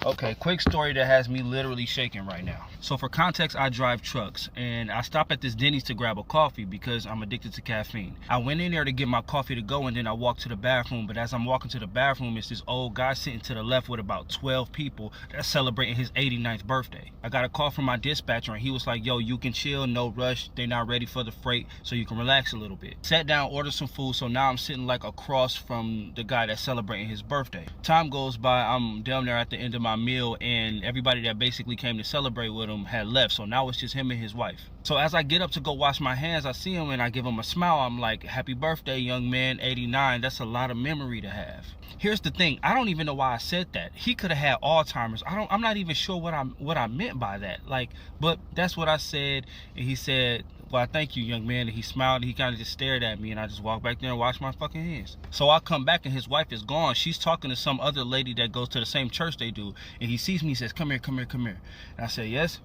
Okay, quick story that has me literally shaking right now. So for context, I drive trucks and I stop at this Denny's to grab a coffee because I'm addicted to caffeine. I went in there to get my coffee to go and then I walked to the bathroom, but as I'm walking to the bathroom, it's this old guy sitting to the left with about 12 people that's celebrating his 89th birthday. I got a call from my dispatcher and he was like, yo, you can chill, no rush, they're not ready for the freight, so you can relax a little bit. Sat down, ordered some food, so now I'm sitting like across from the guy that's celebrating his birthday. Time goes by, I'm down there at the end of my meal and everybody that basically came to celebrate with him had left, so now it's just him and his wife. So as I get up to go wash my hands, I see him and I give him a smile. I'm like, happy birthday, young man, 89. That's a lot of memory to have. Here's the thing, I don't even know why I said that. He could have had Alzheimer's. I'm not even sure what I meant by that. Like, but that's what I said. And he said, well, thank you, young man. And he smiled and he kind of just stared at me and I just walked back there and washed my fucking hands. So I come back and his wife is gone. She's talking to some other lady that goes to the same church they do. And he sees me, he says, come here, come here, come here. And I said, yes.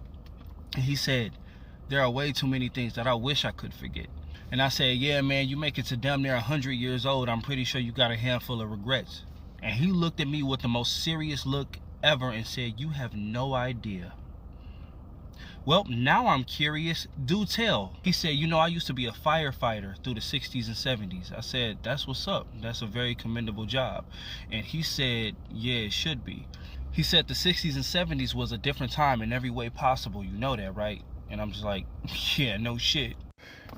And he said, there are way too many things that I wish I could forget. And I said, yeah, man, you make it to damn near 100 years old. I'm pretty sure you got a handful of regrets. And he looked at me with the most serious look ever and said, you have no idea. Well, now I'm curious. Do tell. He said, you know, I used to be a firefighter through the 60s and 70s. I said, that's what's up. That's a very commendable job. And he said, yeah, it should be. He said the 60s and 70s was a different time in every way possible. You know that, right? And I'm just like, yeah, no shit.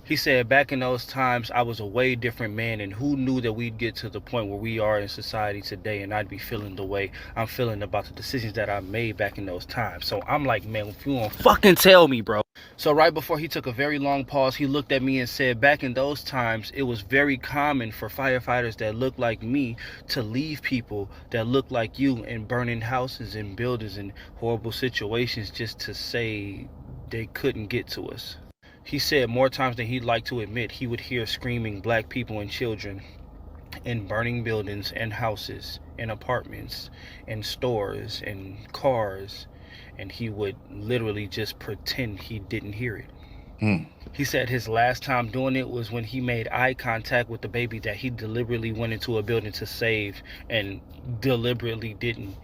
He said, back in those times, I was a way different man, and who knew that we'd get to the point where we are in society today, and I'd be feeling the way I'm feeling about the decisions that I made back in those times. So I'm like, man, if you won't fucking tell me, bro. So right before he took a very long pause, he looked at me and said, back in those times, it was very common for firefighters that looked like me to leave people that looked like you in burning houses and buildings and horrible situations just to say they couldn't get to us. He said more times than he'd like to admit, he would hear screaming black people and children in burning buildings and houses and apartments and stores and cars, and he would literally just pretend he didn't hear it. Hmm. He said his last time doing it was when he made eye contact with the baby that he deliberately went into a building to save and deliberately didn't.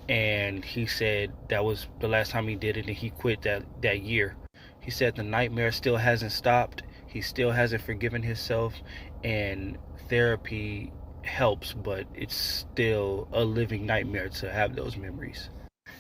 And he said that was the last time he did it, and he quit that year. He said the nightmare still hasn't stopped. He still hasn't forgiven himself, and therapy helps, but it's still a living nightmare to have those memories.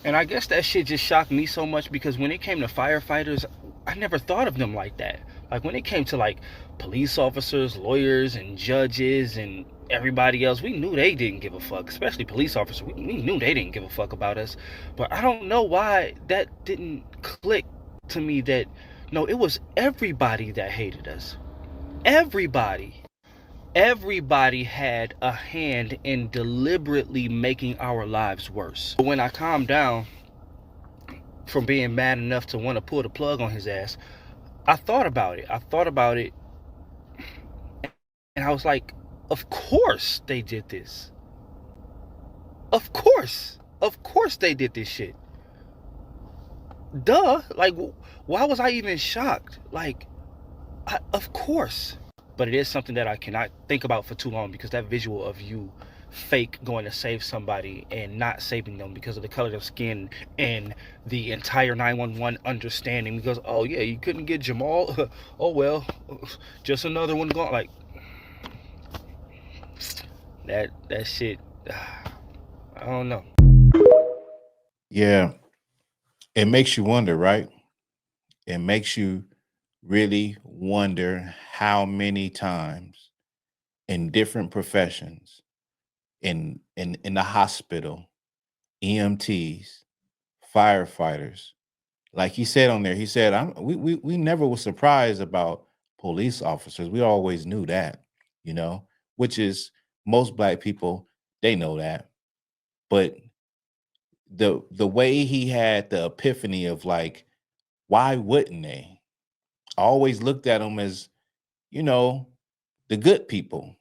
And I guess that shit just shocked me so much because when it came to firefighters, I never thought of them like that. Like when it came to like police officers, lawyers, and judges, and everybody else, we knew they didn't give a fuck. Especially police officers, we knew they didn't give a fuck about us. But I don't know why that didn't click to me that no, it was everybody that hated us. Everybody. Everybody had a hand in deliberately making our lives worse. When I calmed down from being mad enough to want to pull the plug on his ass, I thought about it. And I was like, of course they did this. Of course. Of course they did this shit. Duh. Like, why was I even shocked? Like, of course. But it is something that I cannot think about for too long because that visual of you fake going to save somebody and not saving them because of the color of their skin and the entire 911 understanding because, oh yeah, you couldn't get Jamal. Oh well, just another one gone. Like that shit. I don't know. Yeah, it makes you wonder, right? It makes you really wonder how many times in different professions, in the hospital, EMTs, firefighters, like he said on there, he said, we never was surprised about police officers. We always knew that, you know, which is most black people, they know that. But the way he had the epiphany of like, why wouldn't they? I always looked at them as, you know, the good people.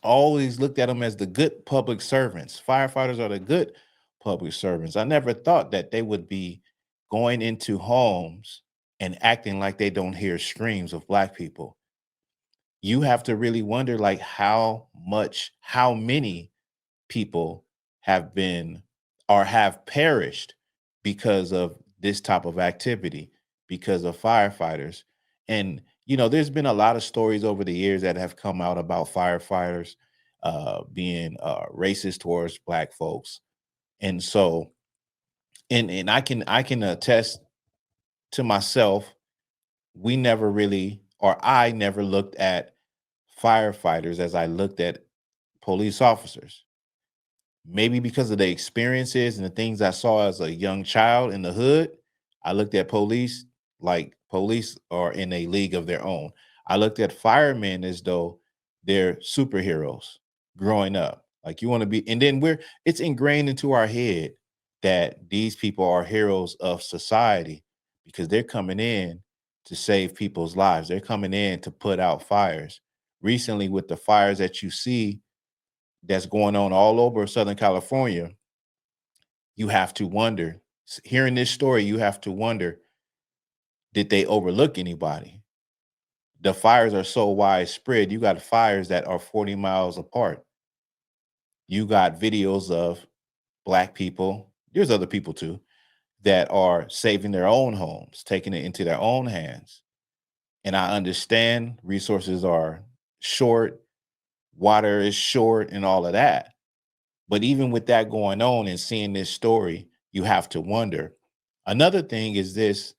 Always looked at them as the good public servants. Firefighters are the good public servants. I never thought that they would be going into homes and acting like they don't hear screams of black people. You have to really wonder like how many people have been or have perished because of this type of activity, because of firefighters. And, there's been a lot of stories over the years that have come out about firefighters being racist towards Black folks. And so, and I can attest to myself, we never really, or I never looked at firefighters as I looked at police officers. Maybe because of the experiences and the things I saw as a young child in the hood, I looked at police like police are in a league of their own. I looked at firemen as though they're superheroes growing up. Like you want to be, and then it's ingrained into our head that these people are heroes of society because they're coming in to save people's lives. They're coming in to put out fires. Recently, with the fires that you see that's going on all over Southern California, you have to wonder, hearing this story, you have to wonder, did they overlook anybody? The fires are so widespread. You got fires that are 40 miles apart. You got videos of Black people, there's other people too, that are saving their own homes, taking it into their own hands. And I understand resources are short, water is short, and all of that. But even with that going on and seeing this story, you have to wonder. Another thing is this,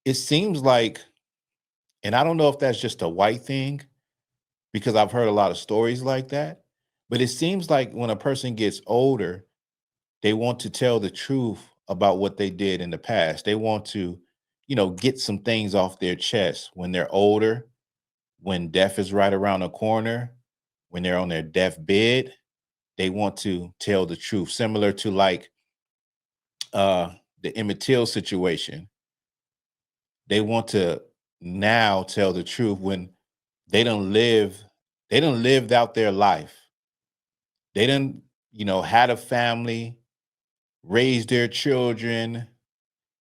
it seems like, and I don't know if that's just a white thing, because I've heard a lot of stories like that, but it seems like when a person gets older, they want to tell the truth about what they did in the past. They want to, get some things off their chest when they're older, when death is right around the corner, when they're on their deathbed. They want to tell the truth, similar to like the Emmett Till situation. They want to now tell the truth when they don't live, they don't lived out their life. They didn't, had a family, raised their children,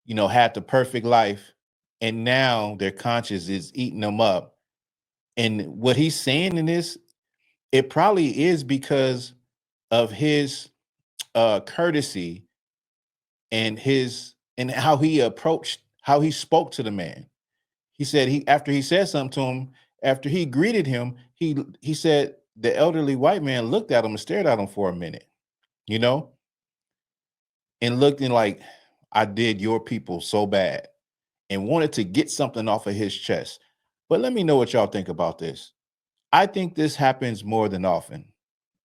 had the perfect life. And now their conscience is eating them up. And what he's saying in this, it probably is because of his courtesy and how he approached, how he spoke to the man. He said after he said something to him, after he greeted him, he said the elderly white man looked at him and stared at him for a minute, you know, and looked in like, I did your people so bad, and wanted to get something off of his chest. But let me know what y'all think about this. I think this happens more than often.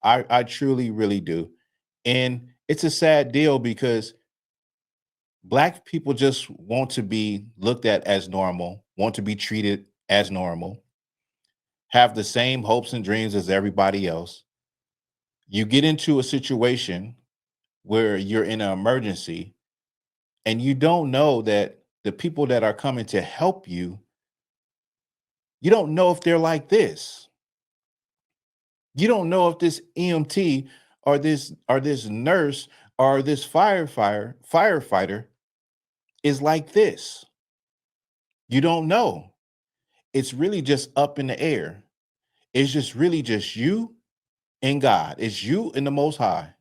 I truly, really do. And it's a sad deal because Black people just want to be looked at as normal, want to be treated as normal, have the same hopes and dreams as everybody else. You get into a situation where you're in an emergency and you don't know that the people that are coming to help you, you don't know if they're like this. You don't know if this EMT or this nurse or this firefighter is like this. You don't know. It's really just up in the air. It's just really just you and God. It's you and the Most High.